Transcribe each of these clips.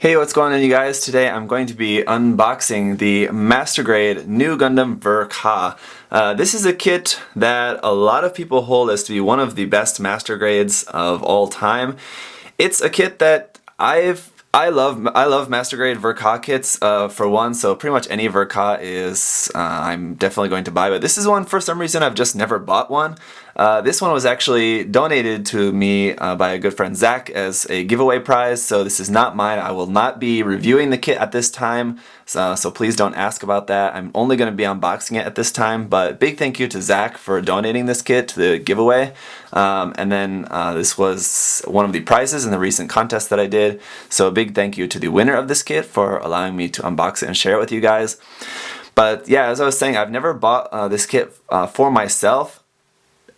Hey, what's going on, you guys? Today I'm going to be unboxing the Master Grade Nu Gundam Ver.Ka. This is a kit that a lot of people hold as to be one of the best Master Grades of all time. It's a kit that I love Master Grade Ver.Ka kits for one, so pretty much any Ver.Ka is I'm definitely going to buy, but this is one for some reason I've just never bought one. This one was actually donated to me by a good friend Zach as a giveaway prize, so this is not mine. I will not be reviewing the kit at this time, so please don't ask about that. I'm only going to be unboxing it at this time, but big thank you to Zach for donating this kit to the giveaway. And then this was one of the prizes in the recent contest that I did, so a big thank you to the winner of this kit for allowing me to unbox it and share it with you guys. But yeah, as I was saying, I've never bought this kit for myself.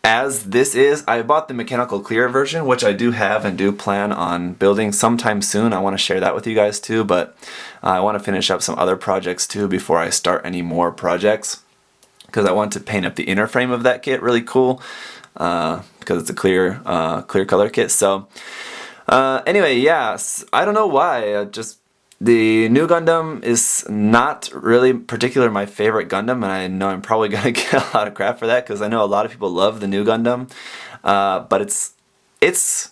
As this is, I bought the mechanical clear version, which I do have and do plan on building sometime soon. I want to share that with you guys too, but I want to finish up some other projects too before I start any more projects, because I want to paint up the inner frame of that kit really cool, because it's a clear color kit. So anyway, yeah, I don't know why, the Nu Gundam is not really particularly my favorite Gundam, and I know I'm probably going to get a lot of crap for that because I know a lot of people love the Nu Gundam, but it's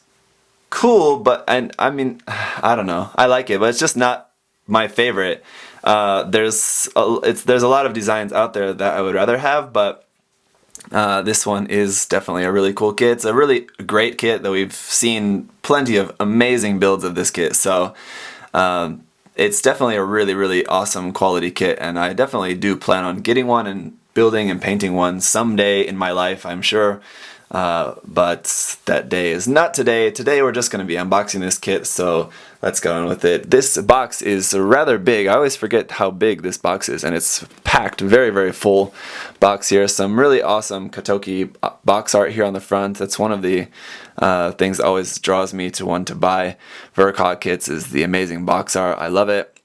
cool, but I mean, I don't know, I like it, but it's just not my favorite. There's a lot of designs out there that I would rather have, but this one is definitely a really cool kit. It's a really great kit that we've seen plenty of amazing builds of this kit, so it's definitely a really awesome quality kit, and I definitely do plan on getting one and building and painting one someday in my life, I'm sure. But that day is not today. Today we're just going to be unboxing this kit, so let's go on with it. This box is rather big. I always forget how big this box is, and it's packed, very full box here. Some really awesome Katoki box art here on the front. That's one of the things that always draws me to want to buy Ver.Ka kits, is the amazing box art. I love it.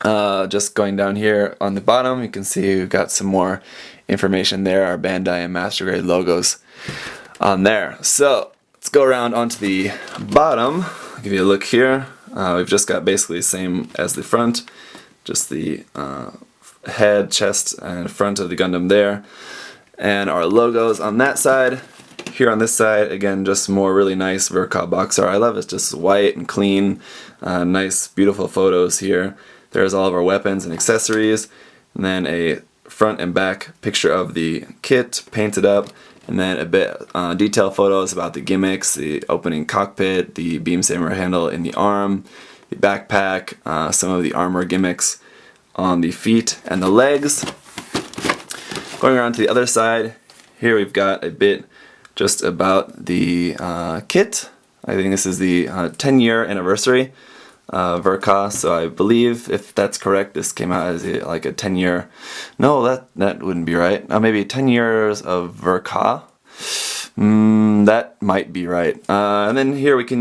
Just going down here on the bottom, you can see we've got some more information there, our Bandai and Master Grade logos on there. So let's go around onto the bottom. I'll give you a look here. We've just got basically the same as the front, just the head, chest, and front of the Gundam there, and our logos on that side. Here on this side, again, just more really nice Ver.Ka box art. I love it, just white and clean, nice, beautiful photos here. There's all of our weapons and accessories, and then a front and back picture of the kit painted up, and then a bit detail photos about the gimmicks, the opening cockpit, the beam saber handle in the arm, the backpack, some of the armor gimmicks on the feet and the legs. Going around to the other side, here we've got a bit just about the kit. I think this is the 10-year anniversary Ver.Ka, so I believe, if that's correct, this came out as like a 10-year. No, that wouldn't be right. Maybe 10 years of Ver.Ka. That might be right. And then here we can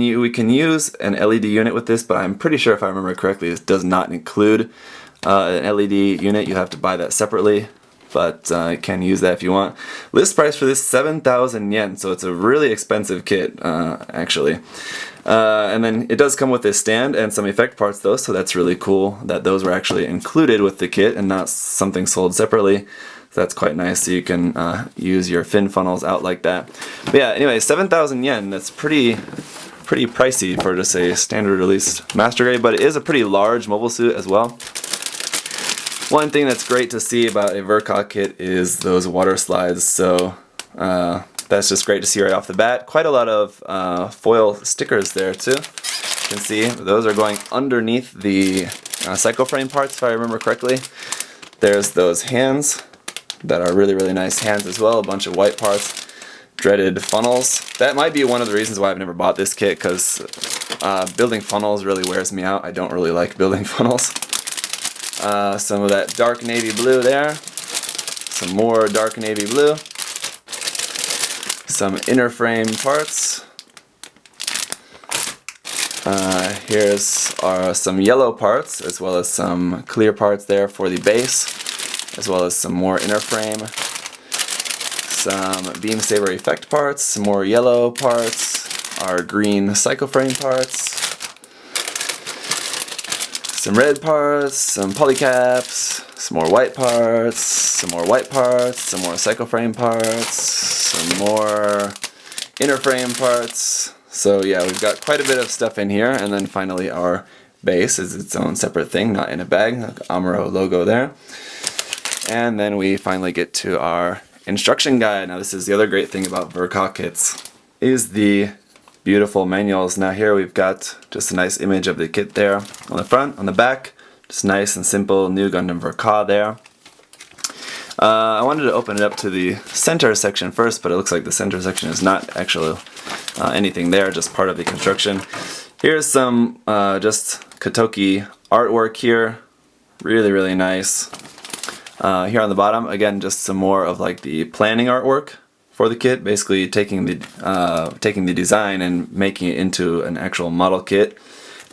use an LED unit with this, but I'm pretty sure, if I remember correctly, this does not include an LED unit. You have to buy that separately, but you can use that if you want. List price for this 7,000 yen, so it's a really expensive kit, actually. And then it does come with this stand and some effect parts though, so that's really cool that those were actually included with the kit and not something sold separately. So that's quite nice, so you can use your fin funnels out like that. But yeah, anyway, 7,000 yen, that's pretty pricey for just a standard release Master Grade, but it is a pretty large mobile suit as well. One thing that's great to see about a Ver.Ka kit is those water slides, so that's just great to see right off the bat. Quite a lot of foil stickers there too. You can see those are going underneath the cycle frame parts, if I remember correctly. There's those hands that are really nice hands as well, a bunch of white parts, dreaded funnels. That might be one of the reasons why I've never bought this kit, because building funnels really wears me out. I don't really like building funnels. Some of that dark navy blue there, some more dark navy blue, some inner frame parts. Here's some yellow parts, as well as some clear parts there for the base, as well as some more inner frame, some beam saber effect parts, some more yellow parts, our green cycle frame parts, some red parts, some polycaps, some more white parts, some more white parts, some more cycloframe parts, some more inner frame parts. So yeah, we've got quite a bit of stuff in here, and then finally our base is its own separate thing, not in a bag, like Amuro logo there. And then we finally get to our instruction guide. Now this is the other great thing about Ver.Ka kits, is the beautiful manuals. Now here we've got just a nice image of the kit there on the front, on the back, just nice and simple Nu Gundam Ver.Ka there. I wanted to open it up to the center section first, but it looks like the center section is not actually anything there, just part of the construction. Here's some just Katoki artwork here, really nice. Here on the bottom, again, just some more of like the planning artwork for the kit, basically taking the design and making it into an actual model kit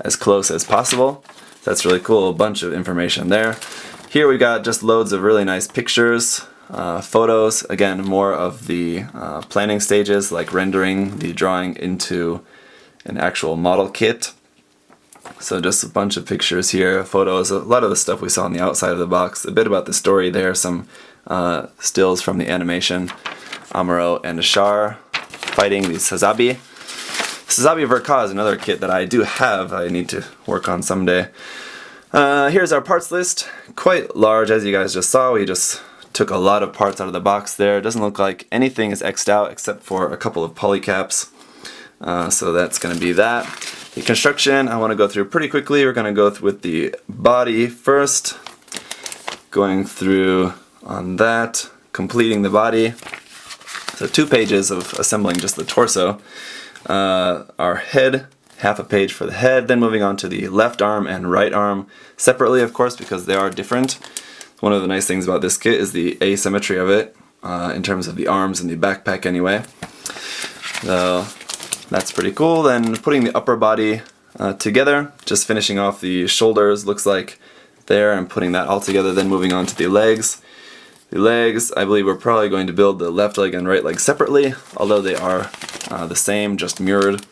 as close as possible. That's really cool, a bunch of information there. Here we got just loads of really nice pictures, photos, again more of the planning stages, like rendering the drawing into an actual model kit. So just a bunch of pictures here, photos, a lot of the stuff we saw on the outside of the box, a bit about the story there, some stills from the animation, Amuro and Ashar fighting the Sazabi. Sazabi Ver.Ka is another kit that I do have, I need to work on someday. Here's our parts list, quite large as you guys just saw. We just took a lot of parts out of the box there. It doesn't look like anything is X'd out except for a couple of polycaps. So that's going to be that. The construction I want to go through pretty quickly. We're going to go with the body first, going through on that, completing the body. So 2 pages of assembling just the torso. Our head, half a page for the head, then moving on to the left arm and right arm separately, of course, because they are different. One of the nice things about this kit is the asymmetry of it, in terms of the arms and the backpack anyway. So that's pretty cool. Then putting the upper body together, just finishing off the shoulders, looks like there, and putting that all together, then moving on to the legs. The legs, I believe we're probably going to build the left leg and right leg separately, although they are the same, just mirrored.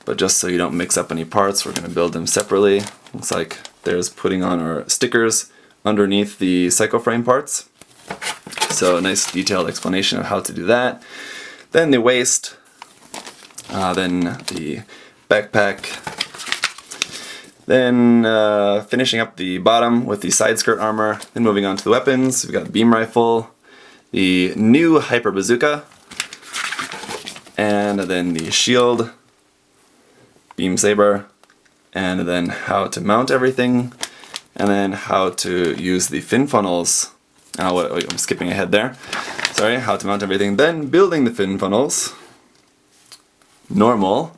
But just so you don't mix up any parts, we're going to build them separately. Looks like there's putting on our stickers underneath the cycloframe parts. So a nice detailed explanation of how to do that. Then the waist, then the backpack, then finishing up the bottom with the side skirt armor, then moving on to the weapons. We've got the beam rifle, the new hyper bazooka, and then the shield, beam saber, and then how to mount everything, and then how to use the fin funnels. I'm skipping ahead there. Sorry, how to mount everything. Then building the fin funnels, normal,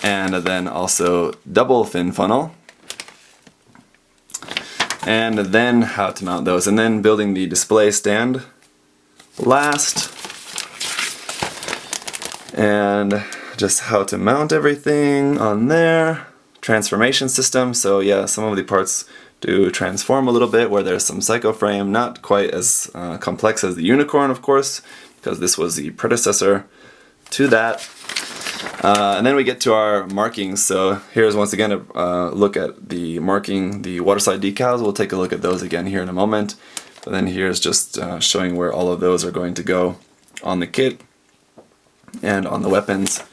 and then also double fin funnel, and then how to mount those, and then building the display stand last, and just how to mount everything on there. Transformation system, so yeah, some of the parts do transform a little bit, where there's some cycloframe, not quite as complex as the unicorn, of course, because this was the predecessor to that. And then we get to our markings. So here's once again a look at the marking, the waterside decals. We'll take a look at those again here in a moment. But then here's just showing where all of those are going to go on the kit and on the weapons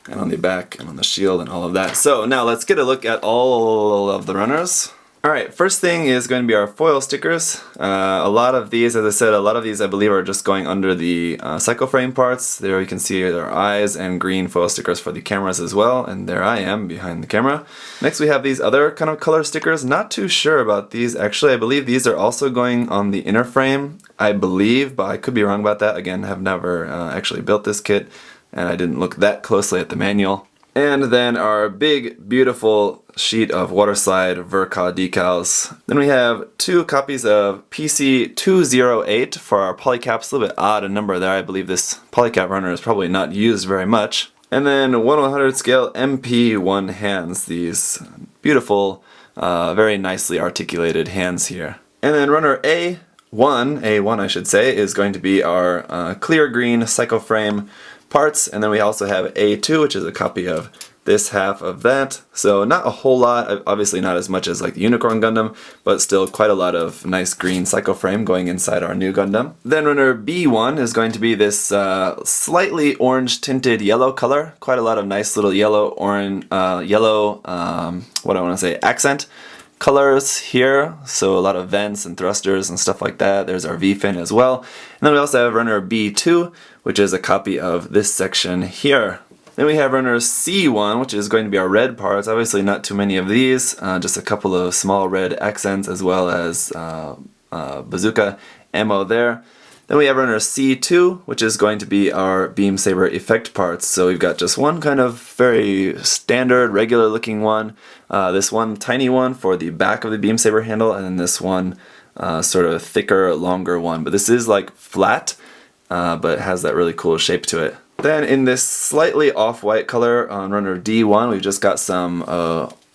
and on the back and on the shield and all of that. So now let's get a look at all of the runners. Alright, first thing is going to be our foil stickers. A lot of these, as I said, I believe are just going under the cycloframe parts. There you can see their eyes and green foil stickers for the cameras as well, and there I am behind the camera. Next we have these other kind of color stickers. Not too sure about these actually. I believe these are also going on the inner frame, I believe, but I could be wrong about that. Again, I have never actually built this kit, and I didn't look that closely at the manual. And then our big, beautiful sheet of waterslide Ver.Ka decals. Then we have 2 copies of PC208 for our polycaps. A little bit odd a number there. I believe this polycap runner is probably not used very much. And then 1/100 scale MP1 hands. These beautiful, very nicely articulated hands here. And then runner A1 I should say, is going to be our clear green cycloframe parts, and then we also have A2, which is a copy of this half of that. So not a whole lot, obviously not as much as like the Unicorn Gundam, but still quite a lot of nice green psycho frame going inside our Nu Gundam. Then runner B1 is going to be this slightly orange tinted yellow color. Quite a lot of nice little yellow, orange, what I want to say, accent colors here, so a lot of vents and thrusters and stuff like that. There's our V-fin as well. And then we also have runner B2, which is a copy of this section here. Then we have runner C1, which is going to be our red parts. Obviously not too many of these, just a couple of small red accents as well as bazooka ammo there. Then we have runner C2, which is going to be our beam saber effect parts. So we've got just one kind of very standard, regular looking one. This one tiny one for the back of the beam saber handle, and then this one sort of thicker, longer one. But this is like flat, but it has that really cool shape to it. Then in this slightly off-white color on runner D1, we've just got some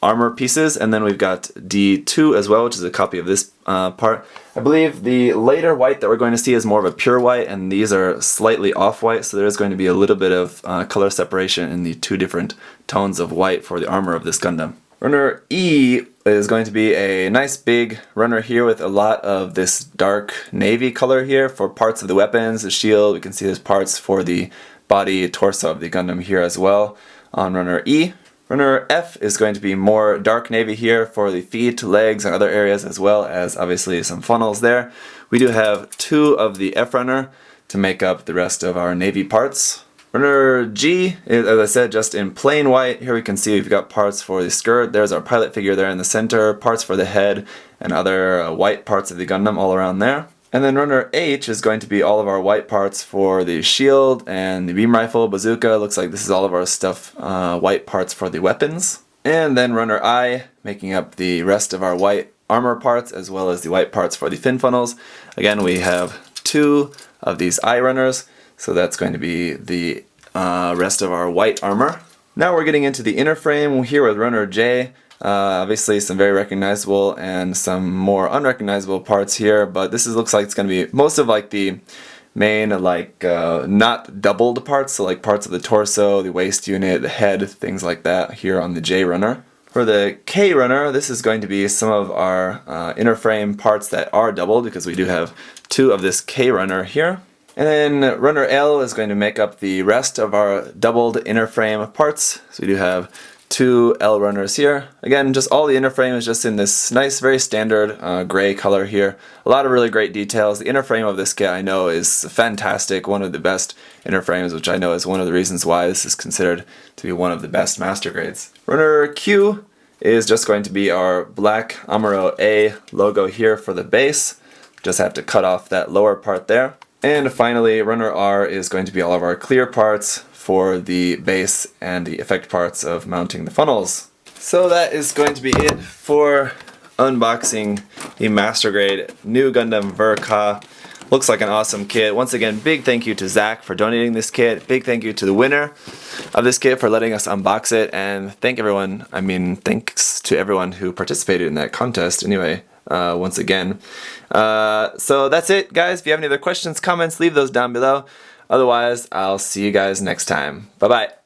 armor pieces, and then we've got D2 as well, which is a copy of this part. I believe the later white that we're going to see is more of a pure white, and these are slightly off-white, so there's going to be a little bit of color separation in the two different tones of white for the armor of this Gundam. Runner E is going to be a nice big runner here with a lot of this dark navy color here for parts of the weapons, the shield. We can see there's parts for the body, torso of the Gundam here as well on runner E. Runner F is going to be more dark navy here for the feet, legs, and other areas, as well as obviously some funnels there. We do have two of the F runner to make up the rest of our navy parts. Runner G is, as I said, just in plain white. Here we can see we've got parts for the skirt. There's our pilot figure there in the center, parts for the head, and other white parts of the Gundam all around there. And then runner H is going to be all of our white parts for the shield and the beam rifle, bazooka. Looks like this is all of our stuff, white parts for the weapons. And then runner I, making up the rest of our white armor parts as well as the white parts for the fin funnels. Again, we have two of these I runners, so that's going to be the rest of our white armor. Now we're getting into the inner frame here with runner J. Obviously some very recognizable and some more unrecognizable parts here, but this looks like it's going to be most of like the main not doubled parts, so like parts of the torso, the waist unit, the head, things like that here on the J runner. For the K runner, this is going to be some of our inner frame parts that are doubled, because we do have two of this K runner here. And then runner L is going to make up the rest of our doubled inner frame parts. So we do have two L runners here. Again, just all the inner frame is just in this nice, very standard gray color here. A lot of really great details. The inner frame of this kit I know is fantastic. One of the best inner frames, which I know is one of the reasons why this is considered to be one of the best master grades. Runner Q is just going to be our black Amuro A logo here for the base. Just have to cut off that lower part there. And finally, runner R is going to be all of our clear parts for the base and the effect parts of mounting the funnels. So that is going to be it for unboxing the Master Grade Nu Gundam Ver.Ka. Looks like an awesome kit. Once again, big thank you to Zach for donating this kit. Big thank you to the winner of this kit for letting us unbox it. And thanks to everyone who participated in that contest anyway, once again. So that's it, guys. If you have any other questions, comments, leave those down below. Otherwise, I'll see you guys next time. Bye-bye.